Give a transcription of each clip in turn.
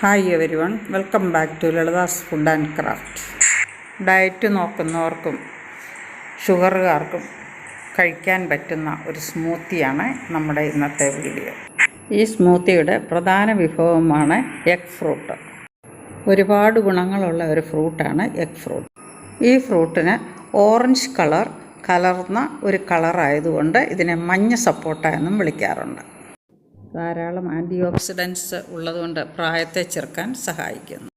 Hi everyone, welcome back to Lalitha's food and craft. Diet നോക്കുന്നവർക്കും ഷുഗറുകാർക്കും കഴിക്കാൻ പറ്റുന്ന ഒരു സ്മൂത്തിയാണ് നമ്മുടെ ഇന്നത്തെ വീഡിയോ. ഈ സ്മൂത്തിയുടെ പ്രധാന വിഭവമാണ് എഗ് ഫ്രൂട്ട്. ഒരുപാട് ഗുണങ്ങളുള്ള ഒരു ഫ്രൂട്ടാണ് എഗ് ഫ്രൂട്ട്. ഈ ഫ്രൂട്ടിന് ഓറഞ്ച് കളർ കലർന്ന ഒരു കളറായതുകൊണ്ട് ഇതിനെ മഞ്ഞ സപ്പോട്ട എന്നും വിളിക്കാറുണ്ട്. ധാരാളം ആൻറ്റി ഓക്സിഡൻറ്റ്സ് ഉള്ളതുകൊണ്ട് പ്രായത്തെ ചെറുക്കാൻ സഹായിക്കുന്നു.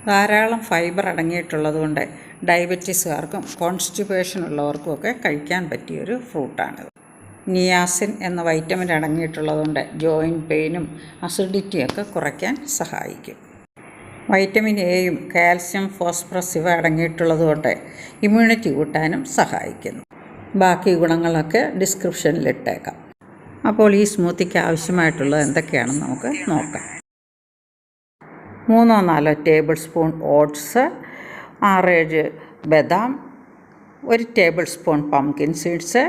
ധാരാളം ഫൈബർ അടങ്ങിയിട്ടുള്ളതുകൊണ്ട് ഡയബറ്റീസുകാർക്കും കോൺസ്റ്റിപ്പേഷൻ ഉള്ളവർക്കുമൊക്കെ കഴിക്കാൻ പറ്റിയൊരു ഫ്രൂട്ടാണിത്. നിയാസിൻ എന്ന വൈറ്റമിൻ അടങ്ങിയിട്ടുള്ളതുകൊണ്ട് ജോയിൻറ്റ് പെയിനും അസിഡിറ്റിയൊക്കെ കുറയ്ക്കാൻ സഹായിക്കും. വൈറ്റമിൻ എയും കാൽസ്യം, ഫോസ്ഫറസ് ഇവ അടങ്ങിയിട്ടുള്ളതുകൊണ്ട് ഇമ്മ്യൂണിറ്റി കൂട്ടാനും സഹായിക്കുന്നു. ബാക്കി ഗുണങ്ങളൊക്കെ ഡിസ്ക്രിപ്ഷനിലിട്ടേക്കാം. അപ്പോൾ ഈ സ്മൂത്തിക്ക് ആവശ്യമായിട്ടുള്ളത് എന്തൊക്കെയാണെന്ന് നമുക്ക് നോക്കാം. 3-4 ടേബിൾ സ്പൂൺ ഓട്സ്, 6-7 ബദാം, 1 tablespoon pumpkin seeds,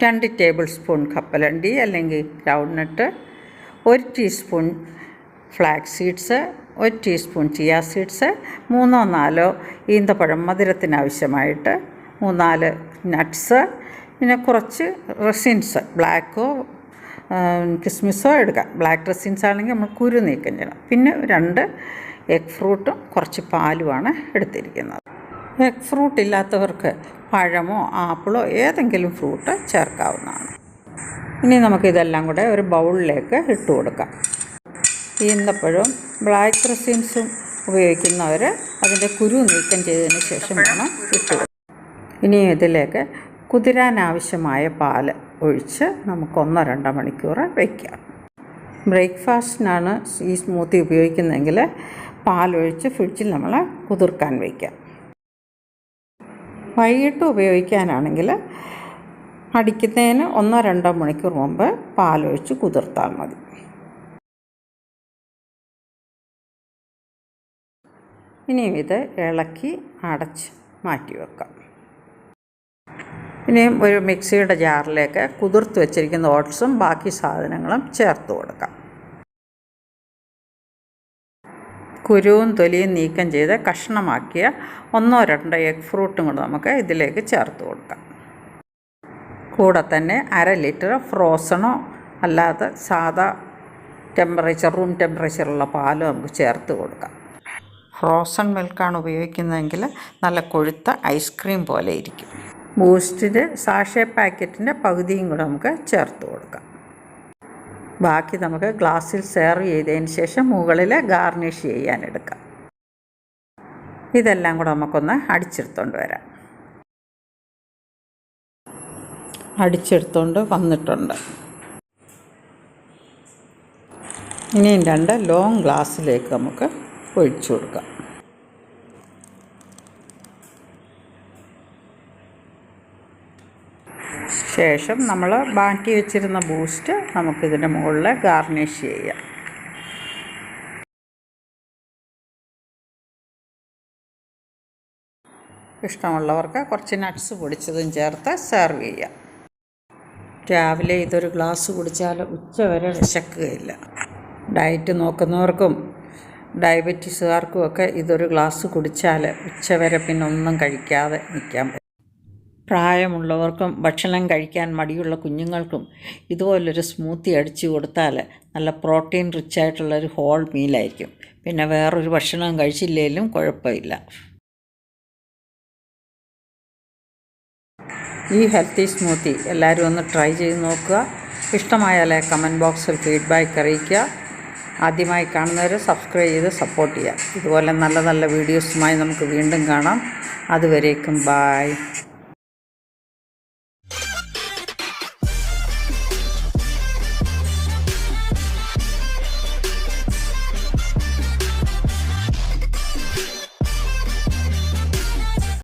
2 tablespoon കപ്പലണ്ടി അല്ലെങ്കിൽ groundnut, 1 teaspoon flax seeds, 1 teaspoon chia seeds, 3-4 ഈന്തപ്പഴം മധുരത്തിനാവശ്യമായിട്ട്, 3-4 നട്ട്സ്, പിന്നെ കുറച്ച് റെസിൻസ്, ബ്ലാക്കോ കിസ്മിസോ എടുക്കാം. ബ്ലാക്ക് റെസിൻസ് ആണെങ്കിൽ നമ്മൾ കുരു നീക്കം ചെയ്യണം. പിന്നെ 2 എഗ് ഫ്രൂട്ടും കുറച്ച് പാലുമാണ് എടുത്തിരിക്കുന്നത്. എഗ് ഫ്രൂട്ട് ഇല്ലാത്തവർക്ക് പഴമോ ആപ്പിളോ ഏതെങ്കിലും ഫ്രൂട്ട് ചേർക്കാവുന്നതാണ്. ഇനി നമുക്കിതെല്ലാം കൂടെ ഒരു ബൗളിലേക്ക് ഇട്ട് കൊടുക്കാം. ഈന്തപ്പഴവും ബ്ലാക്ക് റെസിൻസും ഉപയോഗിക്കുന്നവർ അതിൻ്റെ കുരു നീക്കം ചെയ്തതിന് ശേഷം വേണം ഇട്ട് കൊടുക്കാം. ഇനി ഇതിലേക്ക് കുതിരാനാവശ്യമായ പാൽ ഒഴിച്ച് നമുക്ക് 1-2 മണിക്കൂർ വയ്ക്കാം. ബ്രേക്ക്ഫാസ്റ്റിനാണ് ഈ സ്മൂത്തി ഉപയോഗിക്കുന്നതെങ്കിൽ പാലൊഴിച്ച് ഫ്രിഡ്ജിൽ നമ്മൾ കുതിർക്കാൻ വയ്ക്കാം. വൈകിട്ട് ഉപയോഗിക്കാനാണെങ്കിൽ അടിക്കുന്നതിന് 1-2 മണിക്കൂർ മുമ്പ് പാലൊഴിച്ച് കുതിർത്താൽ മതി. ഇനിയും ഇത് ഇളക്കി അടച്ച് മാറ്റി വെക്കാം. ഇനിയും ഒരു മിക്സിയുടെ ജാറിലേക്ക് കുതിർത്ത് വെച്ചിരിക്കുന്ന ഓട്സും ബാക്കി സാധനങ്ങളും ചേർത്ത് കൊടുക്കാം. കുരുവും തൊലിയും നീക്കം ചെയ്ത് കഷ്ണമാക്കിയ 1-2 എഗ് ഫ്രൂട്ടും കൂടെ നമുക്ക് ഇതിലേക്ക് ചേർത്ത് കൊടുക്കാം. കൂടെ തന്നെ 1/2 ലിറ്റർ ഫ്രോസണോ അല്ലാതെ സാധാ റൂം ടെമ്പറേച്ചറുള്ള പാലും നമുക്ക് ചേർത്ത് കൊടുക്കാം. ഫ്രോസൺ മിൽക്കാണ് ഉപയോഗിക്കുന്നതെങ്കിൽ നല്ല കൊഴുത്ത ഐസ്ക്രീം പോലെ ഇരിക്കും. ബൂസ്റ്റിൻ്റെ സാഷേ പാക്കറ്റിൻ്റെ പകുതിയും കൂടെ നമുക്ക് ചേർത്ത് കൊടുക്കാം. ബാക്കി നമുക്ക് ഗ്ലാസ്സിൽ സെർവ് ചെയ്തതിന് ശേഷം മുകളിൽ ഗാർണിഷ് ചെയ്യാനെടുക്കാം. ഇതെല്ലാം കൂടെ നമുക്കൊന്ന് അടിച്ചെടുത്തോണ്ട് വരാം. അടിച്ചെടുത്തോണ്ട് വന്നിട്ടുണ്ട്. ഇനിയും 2 ലോങ് ഗ്ലാസ്സിലേക്ക് നമുക്ക് ഒഴിച്ചു കൊടുക്കാം. ശേഷം നമ്മൾ ബാക്കി വെച്ചിരുന്ന ബൂസ്റ്റ് നമുക്കിതിൻ്റെ മുകളിൽ ഗാർണിഷ് ചെയ്യാം. ഇഷ്ടമുള്ളവർക്ക് കുറച്ച് നട്ട്സ് പൊടിച്ചതും ചേർത്ത് സെർവ് ചെയ്യാം. രാവിലെ ഇതൊരു ഗ്ലാസ് കുടിച്ചാൽ ഉച്ചവരെ വിശക്കുകയില്ല. ഡയറ്റ് നോക്കുന്നവർക്കും ഡയബറ്റീസുകാർക്കുമൊക്കെ ഇതൊരു ഗ്ലാസ് കുടിച്ചാൽ ഉച്ചവരെ പിന്നെ ഒന്നും കഴിക്കാതെ നിൽക്കാൻ പറ്റും. പ്രായമുള്ളവർക്കും ഭക്ഷണം കഴിക്കാൻ മടിയുള്ള കുഞ്ഞുങ്ങൾക്കും ഇതുപോലൊരു സ്മൂത്തി അടിച്ചു കൊടുത്താൽ നല്ല പ്രോട്ടീൻ റിച്ച് ആയിട്ടുള്ളൊരു ഹോൾ മീലായിരിക്കും. പിന്നെ വേറൊരു ഭക്ഷണം കഴിച്ചില്ലെങ്കിലും കുഴപ്പമില്ല. ഈ ഹെൽത്തി സ്മൂത്തി എല്ലാവരും ഒന്ന് ട്രൈ ചെയ്ത് നോക്കുക. ഇഷ്ടമായാലേ കമൻറ്റ് ബോക്സിൽ ഫീഡ്ബാക്ക് അറിയിക്കുക. ആദ്യമായി കാണുന്നവർ സബ്സ്ക്രൈബ് ചെയ്ത് സപ്പോർട്ട് ചെയ്യുക. ഇതുപോലെ നല്ല നല്ല വീഡിയോസുമായി നമുക്ക് വീണ്ടും കാണാം. അതുവരേക്കും ബായ്.